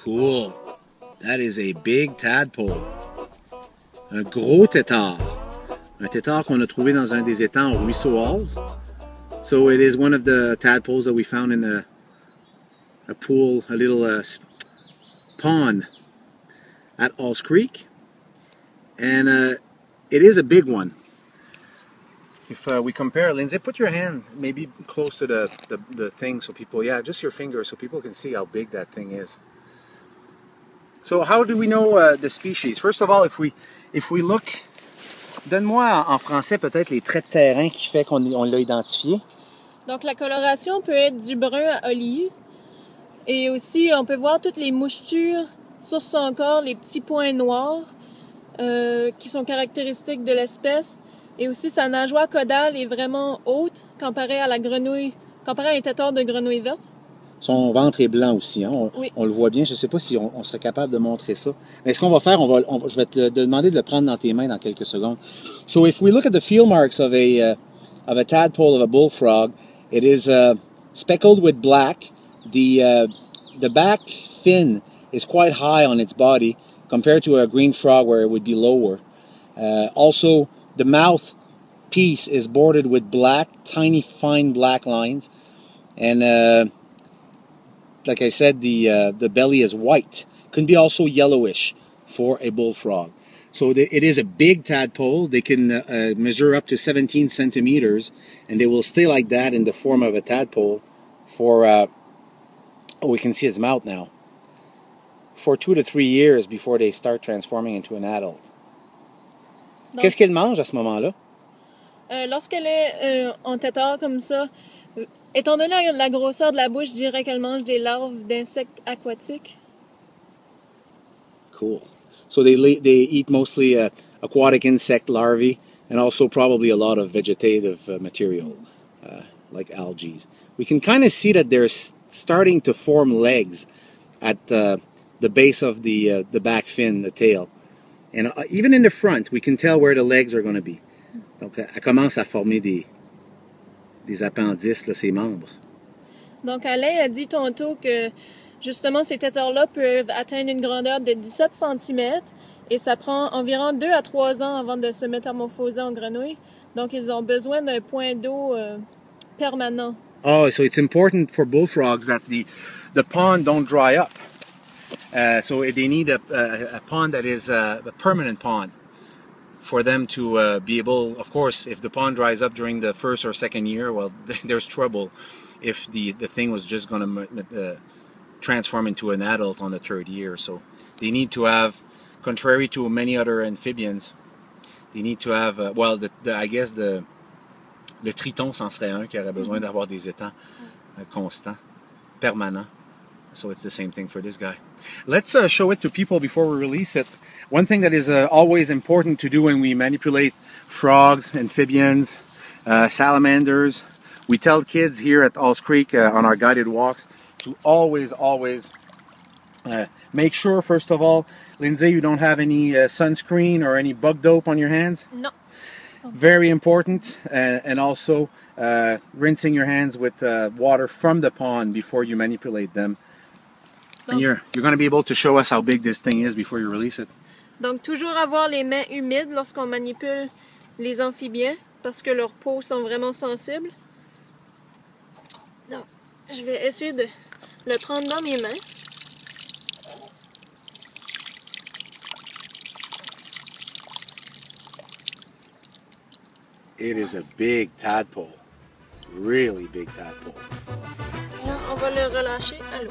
Cool. That is a big tadpole. Un gros têtard. Un têtard qu'on a trouvé dans un des étangs au Ruisseau. So it is one of the tadpoles that we found in a pool, a little pond at Halls Creek. And it is a big one. If we compare, Lindsay, put your hand maybe close to the thing so people, yeah, just your finger so people can see how big that thing is. So how do we know the species? First of all, if we look, donne-moi en français peut-être les traits de terrain qui fait qu'on l'a identifié. Donc la coloration peut être du brun à olive et aussi on peut voir toutes les mouchetures sur son corps, les petits points noirs qui sont caractéristiques de l'espèce. Et aussi sa nageoire caudale est vraiment haute comparée à la grenouille, comparée à un têtard de grenouille verte. Son ventre est blanc aussi, hein? Oui. On le voit bien. Je ne sais pas si on serait capable de montrer ça. Mais ce qu'on va faire, je vais te demander de le prendre dans tes mains dans quelques secondes. So if we look at the field marks of a tadpole of a bullfrog, it is speckled with black. The back fin is quite high on its body compared to a green frog where it would be lower. Also, the mouth piece is bordered with black, tiny, fine black lines, and like I said, the belly is white. Can be also yellowish for a bullfrog. So it is a big tadpole. They can measure up to 17 centimeters, and they will stay like that in the form of a tadpole for, oh, we can see its mouth now, for 2 to 3 years before they start transforming into an adult. Qu'est-ce qu'elle mange à ce moment-là? Lorsqu'elle est en têtard comme ça, étant donné la grosseur de la bouche, je dirais qu'elle mange des larves d'insectes aquatiques. Cool. So they eat mostly aquatic insect larvae and also probably a lot of vegetative material like algae. We can kind of see that they're starting to form legs at the base of the back fin, the tail. And even in the front, we can tell where the legs are going to be. Donc, elle commence à former des appendices, là, ses membres. Donc, Alain a dit tantôt que, justement, ces têtards-là peuvent atteindre une grandeur de 17 cm et ça prend environ 2 à 3 ans avant de se métamorphoser en grenouille. Donc, ils ont besoin d'un point d'eau permanent. Oh, so it's important for bullfrogs that the pond don't dry up. So they need a pond that is a permanent pond for them to be able, of course, if the pond dries up during the first or second year, well, there's trouble if the thing was just going to transform into an adult on the 3rd year. So they need to have, contrary to many other amphibians, they need to have, well, I guess le triton, c'en serait un qui aurait besoin d'avoir des étangs constants, permanents. So it's the same thing for this guy. Let's show it to people before we release it. One thing that is always important to do when we manipulate frogs, amphibians, salamanders, we tell kids here at Halls Creek on our guided walks to always make sure, first of all, Lindsay, you don't have any sunscreen or any bug dope on your hands. No. Very important. And also rinsing your hands with water from the pond before you manipulate them. And you're going to be able to show us how big this thing is before you release it. Donc, toujours avoir les mains humides lorsqu'on manipule les amphibiens parce que leurs peaux sont vraiment sensibles. Donc, je vais essayer de le prendre dans mes mains. It is a big tadpole. Really big tadpole. Et là, on va le relâcher à l'eau.